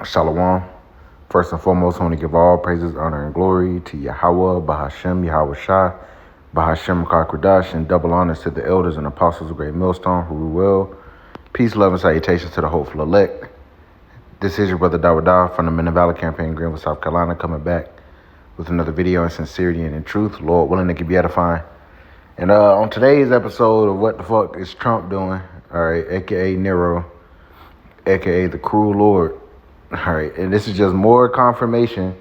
Shalom. First and foremost, I want to give all praises, honor, and glory to Yahweh, Bahashem, Yahweh Shah, Bahashem Kakradash, and double honors to the elders and apostles of Great Millstone who rule well. Peace, love, and salutations to the hopeful elect. This is your brother Dawada from the Men of Valor campaign, Greenville, South Carolina, coming back with another video in sincerity and in truth. Lord willing, it can be edifying. And on today's episode of What the Fuck is Trump Doing, all right, aka Nero, aka the Cruel Lord, all right, and this is just more confirmation,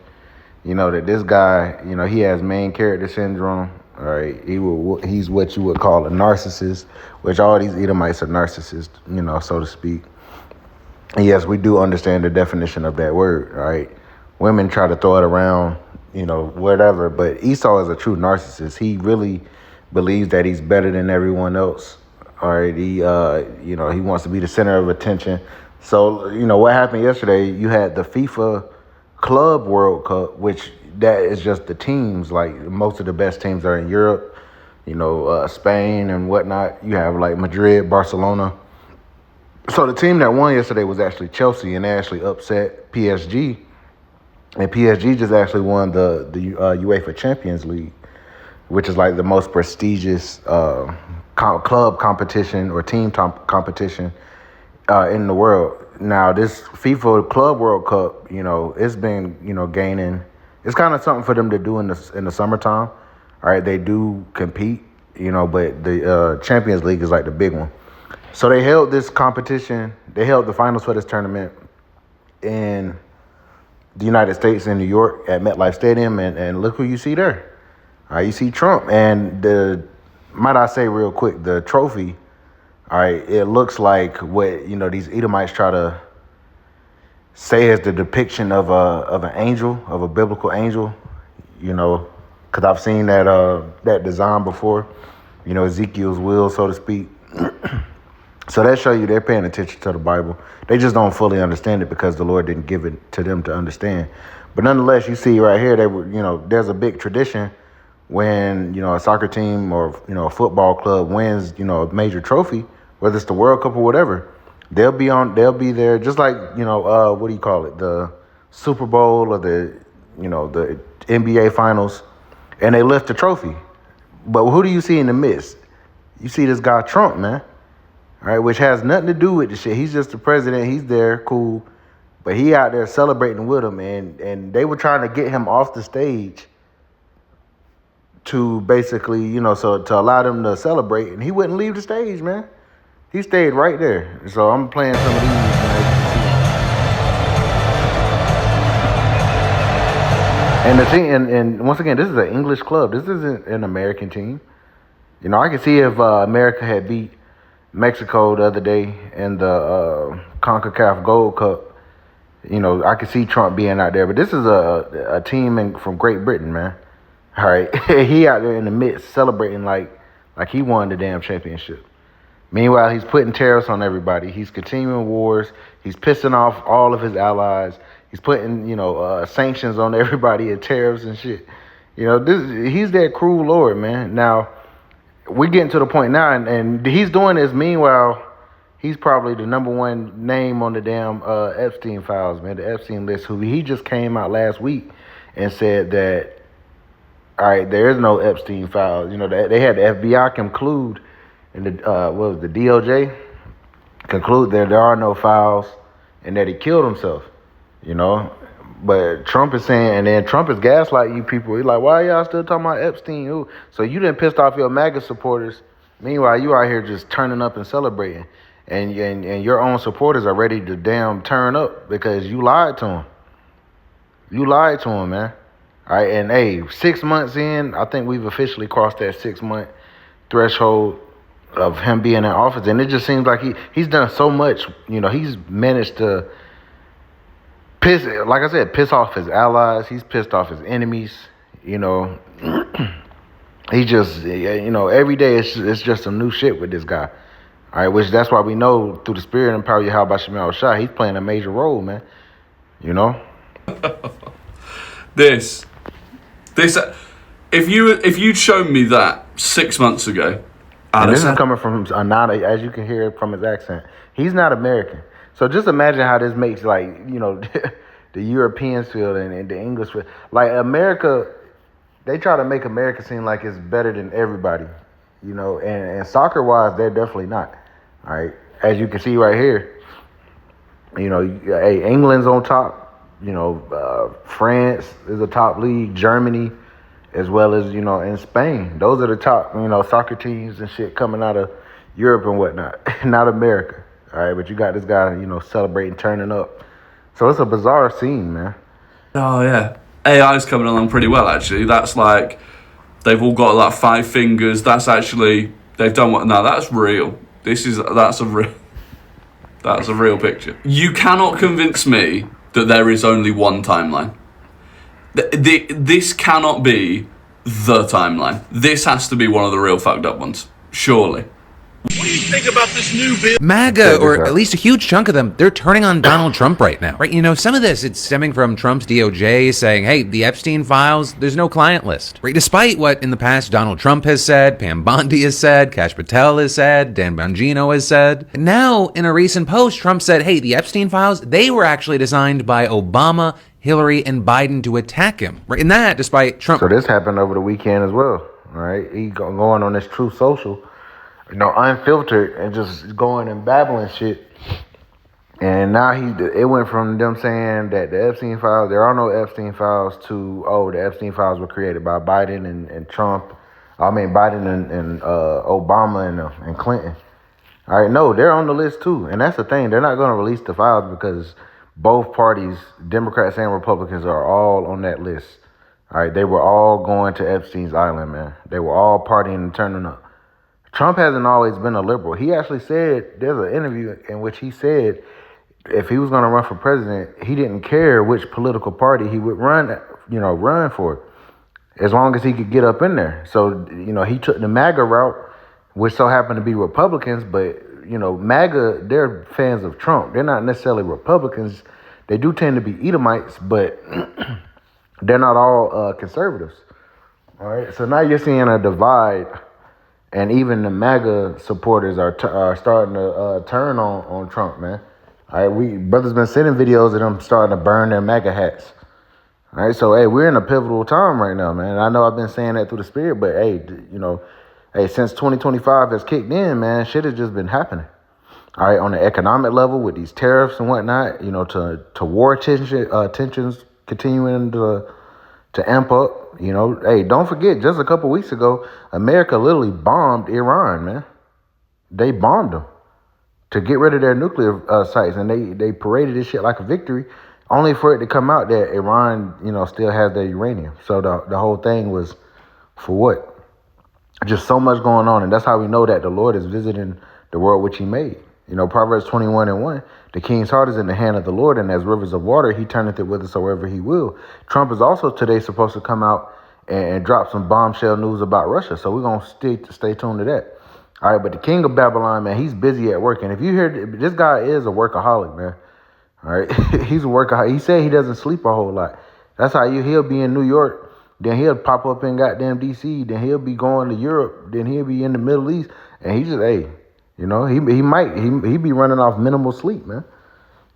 that this guy, he has main character syndrome, all right. He's what you would call a narcissist, which all these Edomites are narcissists, so to speak. And yes, we do understand the definition of that word, all right. Women try to throw it around, whatever, but Esau is a true narcissist. He really believes that he's better than everyone else. All right, he wants to be the center of attention. So, what happened yesterday, you had the FIFA Club World Cup, which that is just the teams. Like, most of the best teams are in Europe, Spain and whatnot. You have, like, Madrid, Barcelona. So the team that won yesterday was actually Chelsea, and they actually upset PSG. And PSG just actually won the UEFA Champions League, which is like the most prestigious club competition or team competition in the world. Now, this FIFA Club World Cup, it's been, gaining. It's kind of something for them to do in the summertime. All right, they do compete, but the Champions League is like the big one. So they held this competition. They held the finals for this tournament in the United States in New York at MetLife Stadium, and look who you see there. All right, you see Trump, and might I say real quick, the trophy, all right, it looks like what, these Edomites try to say is the depiction of an angel, of a biblical angel, because I've seen that design before, Ezekiel's will, so to speak. So that show you they're paying attention to the Bible. They just don't fully understand it because the Lord didn't give it to them to understand. But nonetheless, you see right here, there's a big tradition when, a soccer team or, a football club wins, a major trophy, whether it's the World Cup or whatever, they'll be there just like, what do you call it? The Super Bowl or the NBA finals, and they lift the trophy. But who do you see in the midst? You see this guy Trump, man. All right, which has nothing to do with the shit. He's just the president. He's there, cool. But he out there celebrating with him, and they were trying to get him off the stage to basically, so to allow them to celebrate, and he wouldn't leave the stage, man. He stayed right there. So I'm playing some of these, and the thing, and once again, this is an English club. This isn't an American team. I can see if America had beat Mexico the other day in the CONCACAF Gold Cup, I could see Trump being out there. But this is a team from Great Britain, man. All right, he out there in the midst celebrating like he won the damn championship. Meanwhile, he's putting tariffs on everybody. He's continuing wars. He's pissing off all of his allies. He's putting, sanctions on everybody and tariffs and shit. He's that cruel Lord, man. Now, we're getting to the point now, and he's doing this. Meanwhile, he's probably the number one name on the damn Epstein files, man, the Epstein list, who he just came out last week and said that, all right, there is no Epstein files. They had the FBI conclude, and the DOJ conclude that there are no files and that he killed himself, But Trump is saying, and then Trump is gaslighting you people. He's like, why y'all still talking about Epstein? Ooh. So you done pissed off your MAGA supporters. Meanwhile, you out here just turning up and celebrating. And your own supporters are ready to damn turn up because you lied to them. You lied to them, man. All right, and hey, 6 months in, I think we've officially crossed that 6-month threshold of him being in office. And it just seems like he's done so much. He's managed to piss off his allies. He's pissed off his enemies. He just, every day it's just some new shit with this guy. All right, which that's why we know through the spirit and power of Yahweh Shemel Shah, he's playing a major role, man. This, if you'd shown me that 6 months ago, and this is coming from not, as you can hear from his accent, he's not American. So just imagine how this makes like the Europeans feel and the English feel. Like America, they try to make America seem like it's better than everybody, and soccer wise, they're definitely not. All right, as you can see right here, hey, England's on top. France is a top league. Germany, as well as in Spain. Those are the top soccer teams and shit coming out of Europe and whatnot, not America. All right, but you got this guy celebrating, turning up. So it's a bizarre scene, man. Oh yeah, AI's coming along pretty well actually. That's like they've all got like 5 fingers. That's actually they've done what? No, that's real. That's a real picture. You cannot convince me that there is only one timeline. This cannot be the timeline. This has to be one of the real fucked up ones. Surely. What do you think about this new bill? MAGA, or at least a huge chunk of them, they're turning on Donald Trump right now. Right? Some of this, it's stemming from Trump's DOJ saying, hey, the Epstein files, there's no client list. Right? Despite what in the past Donald Trump has said, Pam Bondi has said, Kash Patel has said, Dan Bongino has said. Now, in a recent post, Trump said, hey, the Epstein files, they were actually designed by Obama, Hillary, and Biden to attack him. Right? And that, despite Trump. So this happened over the weekend as well. All right, he going on this Truth Social, unfiltered and just going and babbling shit. And now it went from them saying that the Epstein files, there are no Epstein files, to, the Epstein files were created by Biden and Trump. I mean, Biden and Obama and Clinton. All right, no, they're on the list too. And that's the thing. They're not going to release the files because both parties, Democrats and Republicans, are all on that list. All right, they were all going to Epstein's Island, man. They were all partying and turning up. Trump hasn't always been a liberal. He actually said, there's an interview in which he said if he was going to run for president, he didn't care which political party he would run for, as long as he could get up in there. So, he took the MAGA route, which so happened to be Republicans, but, MAGA, they're fans of Trump. They're not necessarily Republicans. They do tend to be Edomites, but they're not all conservatives. All right, so now you're seeing a divide. And even the MAGA supporters are starting to turn on Trump, man. All right, brothers been sending videos of them starting to burn their MAGA hats. All right, so hey, we're in a pivotal time right now, man. I know I've been saying that through the spirit, but hey, since 2025 has kicked in, man, shit has just been happening. All right, on the economic level with these tariffs and whatnot, to war tensions continuing to amp up. Hey, don't forget, just a couple weeks ago, America literally bombed Iran, man. They bombed them to get rid of their nuclear sites, and they paraded this shit like a victory, only for it to come out that Iran, still has their uranium. So the whole thing was for what? Just so much going on, and that's how we know that the Lord is visiting the world which He made. Proverbs 21:1, the king's heart is in the hand of the Lord, and as rivers of water, He turneth it whithersoever He will. Trump is also today supposed to come out and drop some bombshell news about Russia, so we're going to stay tuned to that. All right, but the king of Babylon, man, he's busy at work, and if you hear, this guy is a workaholic, man. All right, he's a workaholic. He said he doesn't sleep a whole lot. That's how he'll be in New York, then he'll pop up in goddamn D.C., then he'll be going to Europe, then he'll be in the Middle East, and he just, hey, he be running off minimal sleep, man.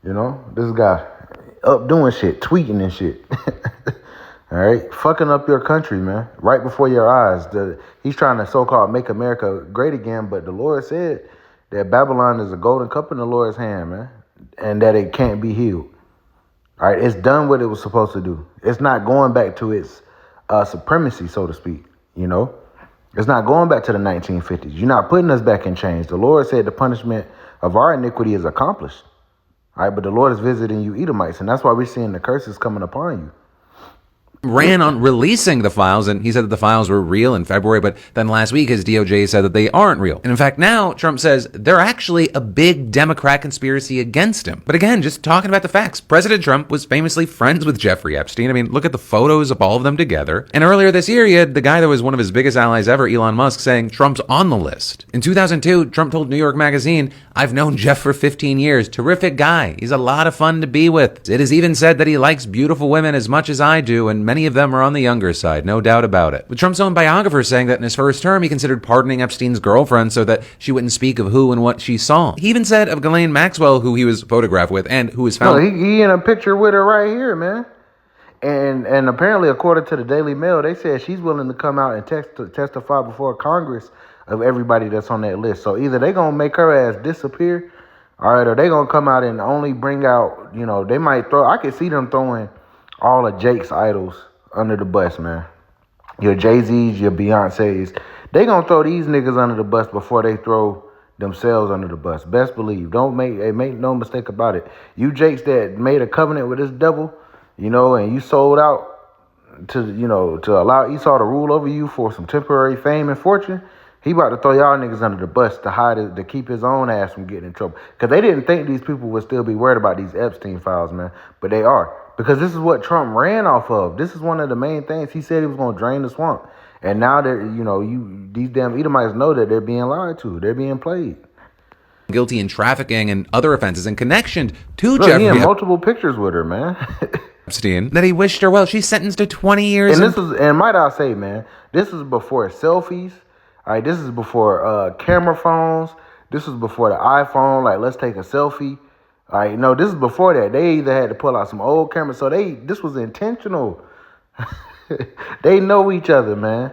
This guy up doing shit, tweeting and shit. All right, fucking up your country, man, right before your eyes. He's trying to so-called make America great again, but the Lord said that Babylon is a golden cup in the Lord's hand, man, and that it can't be healed. All right, it's done what it was supposed to do. It's not going back to its supremacy, so to speak, It's not going back to the 1950s. You're not putting us back in chains. The Lord said the punishment of our iniquity is accomplished. All right, but the Lord is visiting you Edomites, and that's why we're seeing the curses coming upon you. Ran on releasing the files, and he said that the files were real in February, but then last week his DOJ said that they aren't real. And in fact, now Trump says they're actually a big Democrat conspiracy against him. But again, just talking about the facts, President Trump was famously friends with Jeffrey Epstein. I mean, look at the photos of all of them together. And earlier this year, he had the guy that was one of his biggest allies ever, Elon Musk, saying Trump's on the list. In 2002, Trump told New York Magazine, "I've known Jeff for 15 years. Terrific guy. He's a lot of fun to be with. It is even said that he likes beautiful women as much as I do, and many of them are on the younger side, no doubt about it. With Trump's own biographer saying that in his first term, he considered pardoning Epstein's girlfriend so that she wouldn't speak of who and what she saw. He even said of Ghislaine Maxwell, who he was photographed with and who was found... No, he in a picture with her right here, man. And apparently, according to the Daily Mail, they said she's willing to come out and testify before Congress of everybody that's on that list. So either they gonna make her ass disappear, all right, or they gonna come out and only bring out, they might throw. I could see them throwing all of Jake's idols under the bus, man. Your Jay-Z's, your Beyonce's, they gonna throw these niggas under the bus before they throw themselves under the bus. Best believe. Don't make no mistake about it. You Jakes that made a covenant with this devil, and you sold out to allow Esau to rule over you for some temporary fame and fortune. He about to throw y'all niggas under the bus to keep his own ass from getting in trouble. Because they didn't think these people would still be worried about these Epstein files, man. But they are. Because this is what Trump ran off of. This is one of the main things. He said he was going to drain the swamp. And now they're, these damn Edomites know that they're being lied to. They're being played. Guilty in trafficking and other offenses in connection to Look, Jeffrey he had multiple pictures with her, man. Epstein, that he wished her well. She's sentenced to 20 years. And might I say, man, this is before selfies. All right, this is before camera phones. This was before the iPhone. Like, let's take a selfie. All right, no, this is before that. They either had to pull out some old cameras. So this was intentional. They know each other, man.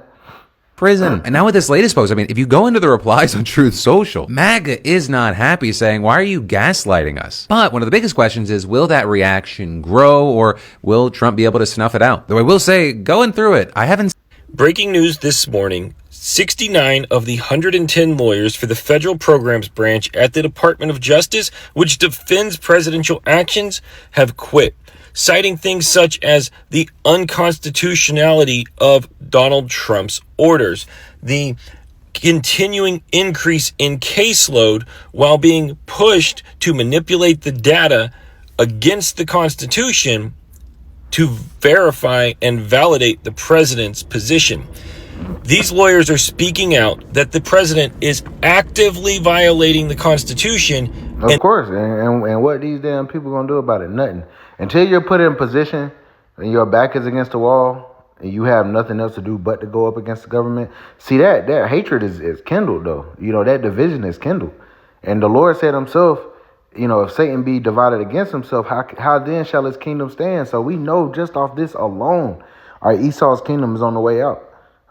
Prison. And now with this latest post, if you go into the replies on Truth Social, MAGA is not happy, saying, why are you gaslighting us? But one of the biggest questions is, will that reaction grow, or will Trump be able to snuff it out? Though I will say, going through it, I haven't... Breaking news this morning, 69 of the 110 lawyers for the federal programs branch at the Department of Justice, which defends presidential actions, have quit, citing things such as the unconstitutionality of Donald Trump's orders, the continuing increase in caseload while being pushed to manipulate the data against the Constitution to verify and validate the president's position. These lawyers are speaking out that the president is actively violating the Constitution. Of course, and what these damn people gonna do about it? Nothing. Until you're put in position and your back is against the wall and you have nothing else to do but to go up against the government. See, that hatred is kindled, though. That division is kindled. And the Lord said himself, if Satan be divided against himself, how then shall his kingdom stand? So we know just off this alone, all right, Esau's kingdom is on the way out.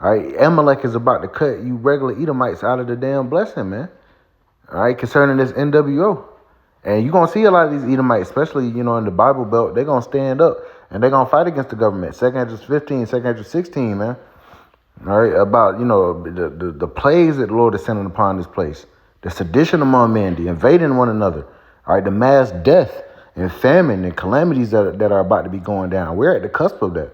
All right, Amalek is about to cut you regular Edomites out of the damn blessing, man. All right, concerning this NWO. And you're going to see a lot of these Edomites, especially, in the Bible Belt, they're going to stand up and they're going to fight against the government. 2nd Esdras 15, 2nd Esdras 16, man. All right, about, the plagues that the Lord is sending upon this place. The sedition among men, the invading one another. All right, the mass death and famine and calamities that are about to be going down. We're at the cusp of that.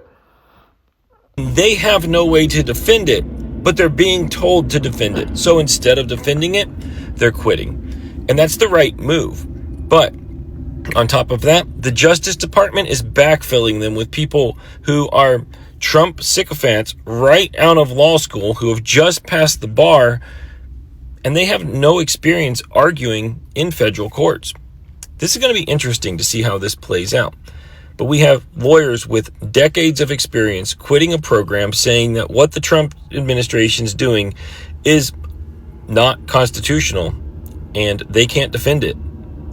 They have no way to defend it, but they're being told to defend it. So instead of defending it, they're quitting. And that's the right move. But on top of that, the Justice Department is backfilling them with people who are Trump sycophants right out of law school who have just passed the bar, and they have no experience arguing in federal courts. This is going to be interesting to see how this plays out. But we have lawyers with decades of experience quitting a program, saying that what the Trump administration is doing is not constitutional and they can't defend it.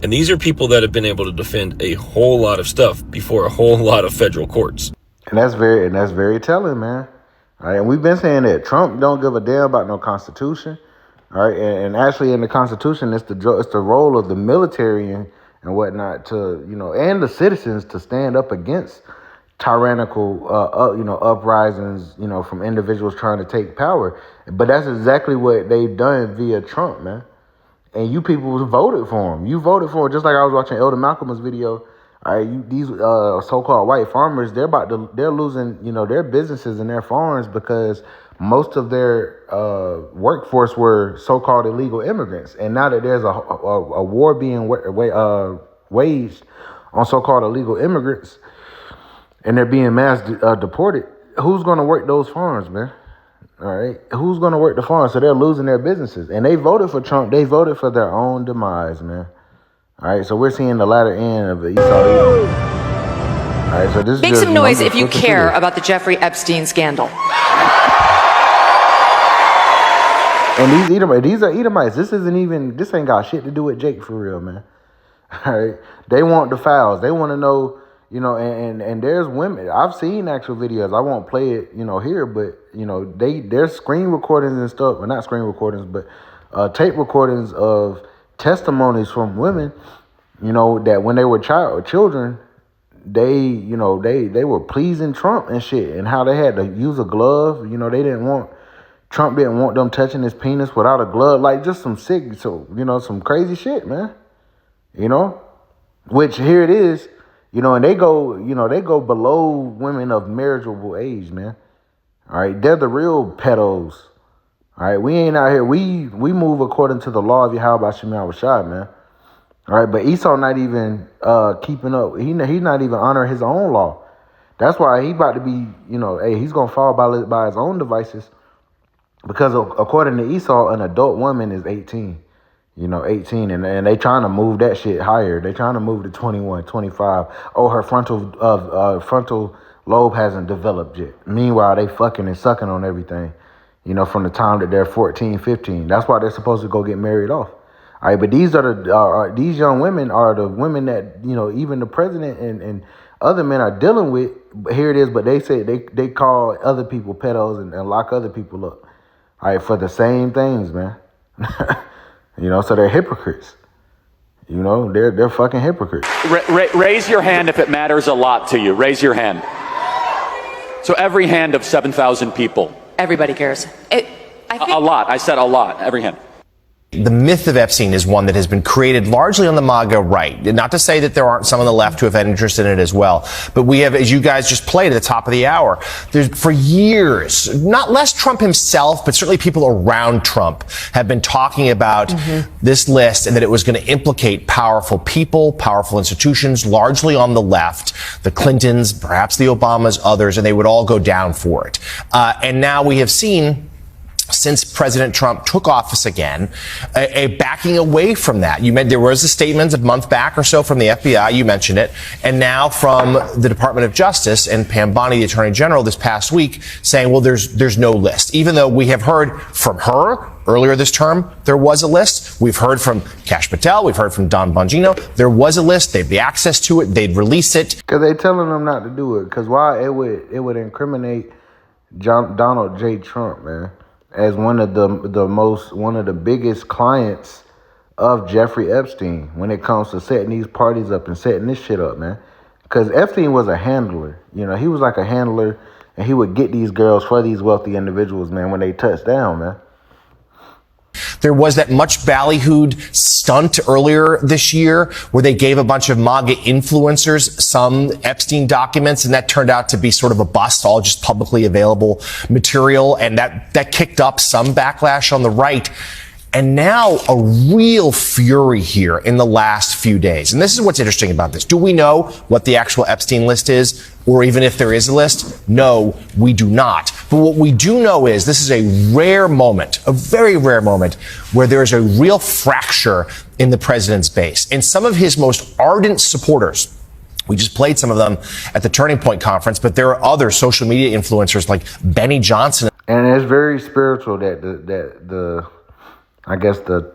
And these are people that have been able to defend a whole lot of stuff before a whole lot of federal courts. And that's very telling, man. All right, and we've been saying that Trump don't give a damn about no Constitution. All right, and actually in the Constitution, it's the role of the military and whatnot to, and the citizens to stand up against tyrannical, uprisings, from individuals trying to take power. But that's exactly what they've done via Trump, man. And you people voted for him. You voted for him, just like I was watching Elder Malcolm's video. All right, these so-called white farmers, they're losing, their businesses and their farms because most of their workforce were so-called illegal immigrants. And now that there's a war being waged on so-called illegal immigrants and they're being mass deported, who's going to work those farms, man? All right, who's going to work the farms? So they're losing their businesses. And they voted for Trump. They voted for their own demise, man. All right, so we're seeing the latter end of the Esau. All right, so this is Make just, some noise if you flipping through care this. about the Jeffrey Epstein scandal. And these are Edomites. This ain't got shit to do with Jake for real, man. All right, they want the files. They want to know, and there's women. I've seen actual videos. I won't play it, here, but there's screen recordings and stuff. Well, not screen recordings, but tape recordings of testimonies from women, that when they were children, they were pleasing Trump and shit, and how they had to use a glove. Trump didn't want them touching his penis without a glove, like just some some crazy shit, man. Which here it is, and they go below women of marriageable age, man. All right, they're the real pedos. All right, we ain't out here. We move according to the law of Yahweh Shem Shai, man. All right, but Esau not even keeping up. He's not even honoring his own law. That's why he about to be, he's gonna fall by his own devices. Because according to Esau, an adult woman is 18. 18, and they trying to move that shit higher. They trying to move to 21, 25. Oh, her frontal lobe hasn't developed yet. Meanwhile, they fucking and sucking on everything, from the time that they're 14, 15. That's why they're supposed to go get married off. All right, but these are these young women are the women that, even the president and other men are dealing with. Here it is, but they say they call other people pedos and lock other people up. All right, for the same things, man. So they're hypocrites. They're fucking hypocrites. Raise your hand if it matters a lot to you. Raise your hand. So every hand of 7,000 people. Everybody cares. A lot. I said a lot. Every hand. The myth of Epstein is one that has been created largely on the MAGA right. Not to say that there aren't some on the left who have had interest in it as well. But we have, as you guys just played at the top of the hour, there's for years, not less Trump himself, but certainly people around Trump have been talking about this list and that it was going to implicate powerful people, powerful institutions, largely on the left, the Clintons, perhaps the Obamas, others, and they would all go down for it. And now we have seen, since President Trump took office again, a backing away from that. There was a statement a month back or so from the FBI, you mentioned it, and now from the Department of Justice and Pam Bondi, the Attorney General, this past week, saying, well, there's no list. Even though we have heard from her earlier this term, there was a list. We've heard from Kash Patel, we've heard from Don Bongino, there was a list, they'd be access to it, they'd release it. Because they're telling them not to do it, because why? It would incriminate Donald J. Trump, man, as one of the biggest clients of Jeffrey Epstein when it comes to setting these parties up and setting this shit up, man. Because Epstein was a handler. He was like a handler, and he would get these girls for these wealthy individuals, man, when they touched down, man. There was that much ballyhooed stunt earlier this year where they gave a bunch of MAGA influencers some Epstein documents, and that turned out to be sort of a bust, all just publicly available material, and that kicked up some backlash on the right. And now a real fury here in the last few days. And this is what's interesting about this. Do we know what the actual Epstein list is? Or even if there is a list? No, we do not. But what we do know is this is a rare moment, a very rare moment, where there is a real fracture in the president's base. And some of his most ardent supporters, we just played some of them at the Turning Point conference, but there are other social media influencers like Benny Johnson. And it's very spiritual that I guess the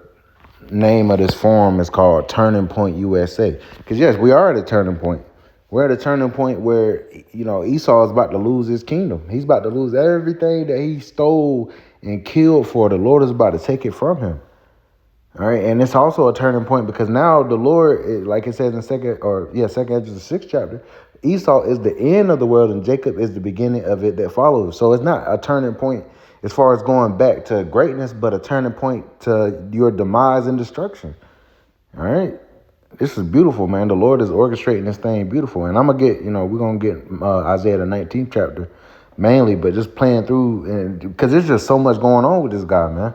name of this forum is called Turning Point USA. Because yes, we are at a turning point. We're at a turning point where, Esau is about to lose his kingdom. He's about to lose everything that he stole and killed for. The Lord is about to take it from him. All right. And it's also a turning point because now the Lord, like it says in second Ezra, the 6th chapter, Esau is the end of the world and Jacob is the beginning of it that follows. So it's not a turning point as far as going back to greatness, but a turning point to your demise and destruction. All right. This is beautiful, man. The Lord is orchestrating this thing beautiful. And I'm going to get, we're going to get Isaiah the 19th chapter mainly, but just playing through, and because there's just so much going on with this guy, man.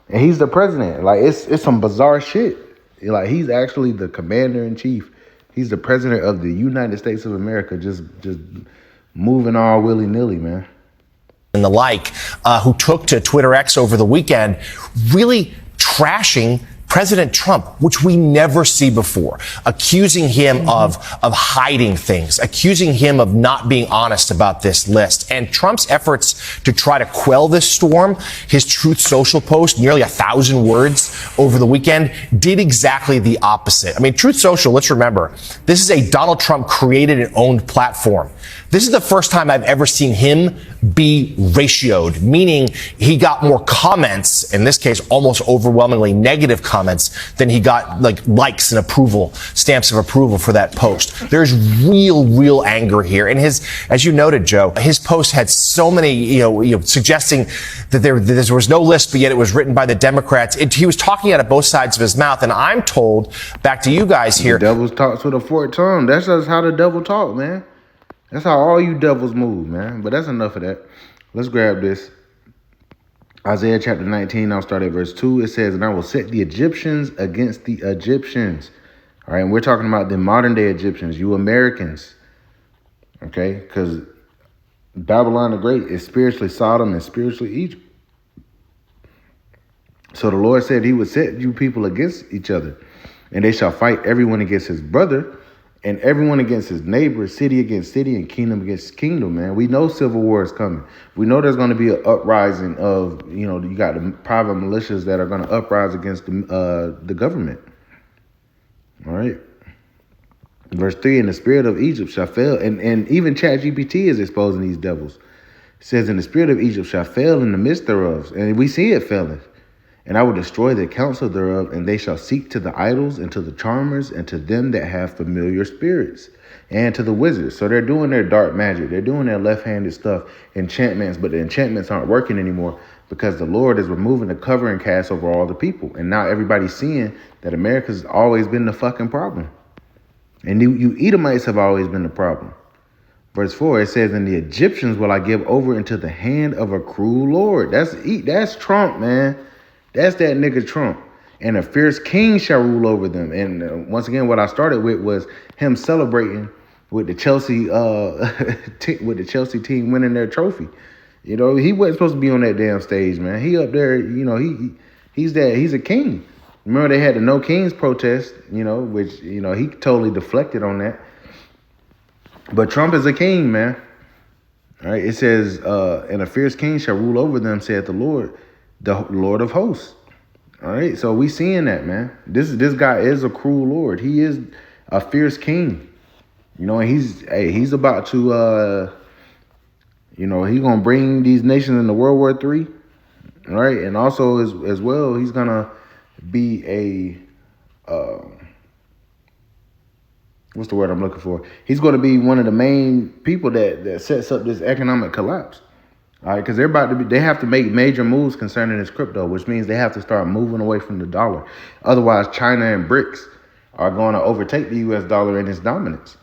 And he's the president. Like, it's some bizarre shit. Like, he's actually the commander in chief. He's the president of the United States of America, just moving all willy-nilly, man. And the like, who took to Twitter X over the weekend, really trashing President Trump, which we never see before, accusing him of hiding things, accusing him of not being honest about this list. And Trump's efforts to try to quell this storm, his Truth Social post, nearly 1,000 words over the weekend, did exactly the opposite. I mean, Truth Social, let's remember, this is a Donald Trump created and owned platform. This is the first time I've ever seen him be ratioed, meaning he got more comments, in this case, almost overwhelmingly negative comments, than he got likes and approval, stamps of approval for that post. There's real anger here. And as you noted, Joe, his post had so many, suggesting that there was no list, but yet it was written by the Democrats. He was talking out of both sides of his mouth. And I'm told, back to you guys here. The devil talks with a forked tongue. That's just how the devil talk, man. That's how all you devils move, man. But that's enough of that. Let's grab this. Isaiah chapter 19, I'll start at verse 2. It says, "And I will set the Egyptians against the Egyptians." All right, and we're talking about the modern day Egyptians, you Americans. Okay, because Babylon the Great is spiritually Sodom and spiritually Egypt. So the Lord said he would set you people against each other, and they shall fight everyone against his brother, and everyone against his neighbor, city against city, and kingdom against kingdom, man. We know civil war is coming. We know there's going to be an uprising of, you got the private militias that are going to uprise against the government. All right. Verse 3, "And the spirit of Egypt shall fail." And even ChatGPT is exposing these devils. It says, "And the spirit of Egypt shall fail in the midst thereof." And we see it failing. "And I will destroy the counsel thereof, and they shall seek to the idols and to the charmers and to them that have familiar spirits and to the wizards." So they're doing their dark magic. They're doing their left-handed stuff, enchantments, but the enchantments aren't working anymore because the Lord is removing the covering cast over all the people. And now everybody's seeing that America's always been the fucking problem. And you Edomites have always been the problem. Verse 4, it says, "And the Egyptians will I give over into the hand of a cruel Lord." That's Trump, man. That's that nigga Trump. "And a fierce king shall rule over them." And once again, what I started with was him celebrating with the Chelsea with the Chelsea team winning their trophy. He wasn't supposed to be on that damn stage, man. He up there, he's a king. Remember they had the No Kings protest, which he totally deflected on that. But Trump is a king, man. All right, it says, "And a fierce king shall rule over them, saith the Lord of hosts." All right, so we seeing that, man. This guy is a cruel Lord. He is a fierce king. And he's about to he's gonna bring these nations into World War III. All right, and also as well, he's gonna be a what's the word I'm looking for? He's gonna be one of the main people that sets up this economic collapse. All right, because they have to make major moves concerning this crypto, which means they have to start moving away from the dollar. Otherwise, China and BRICS are going to overtake the U.S. dollar in its dominance.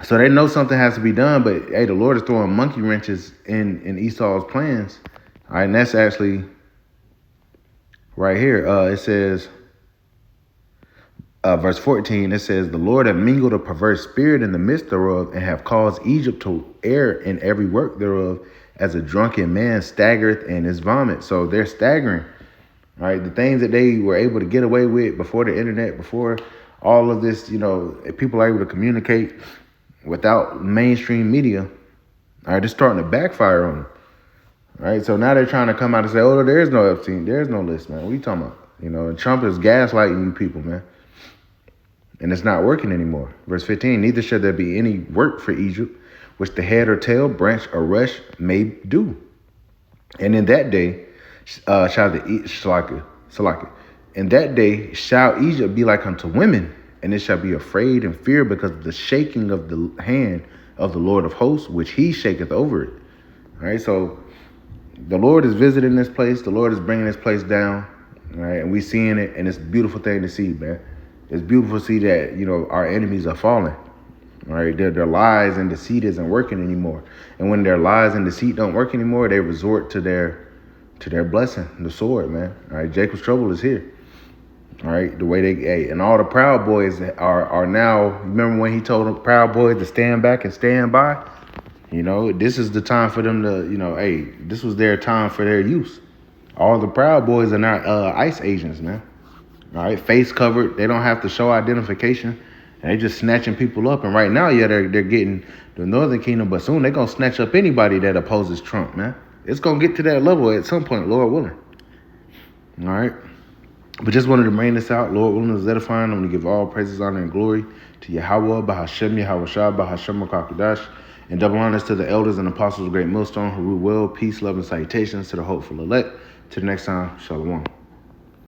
So they know something has to be done, but hey, the Lord is throwing monkey wrenches in Esau's plans. All right, and that's actually right here. It says, verse 14, it says, "The Lord hath mingled a perverse spirit in the midst thereof, and have caused Egypt to err in every work thereof, as a drunken man staggereth in his vomit." So they're staggering. All right, the things that they were able to get away with before the internet, before all of this, people are able to communicate without mainstream media. All right, it's starting to backfire on them. All right, so now they're trying to come out and say, "Oh, there is no Epstein, there is no list, man. What are you talking about?" And Trump is gaslighting you people, man. And it's not working anymore. Verse 15, "Neither shall there be any work for Egypt, which the head or tail, branch or rush may do. And in that day in that day shall Egypt be like unto women, and it shall be afraid and fear because of the shaking of the hand of the Lord of hosts, which he shaketh over it." All right, so the Lord is visiting this place. The Lord is bringing this place down. All right, and we seeing it, and it's a beautiful thing to see, man. It's beautiful to see that, our enemies are falling. All right, their lies and deceit isn't working anymore. And when their lies and deceit don't work anymore, they resort to their blessing, the sword, man. All right, Jacob's trouble is here. All right, the way and all the Proud Boys are now, remember when he told the Proud Boys to stand back and stand by? This is the time for them to, this was their time for their use. All the Proud Boys are now ICE agents, man. All right, face covered. They don't have to show identification. They just snatching people up. And right now, yeah, they're getting the Northern Kingdom, but soon they're going to snatch up anybody that opposes Trump, man. It's going to get to that level at some point, Lord willing. All right. But just wanted to bring this out. Lord willing is edifying. I'm going to give all praises, honor, and glory to Yahweh, Bahashem, Yahweh Shah, Bahashem, Makakudash, and double honors to the elders and apostles of Great Millstone who rule well. Peace, love, and salutations to the hopeful elect. Till next time, Shalom.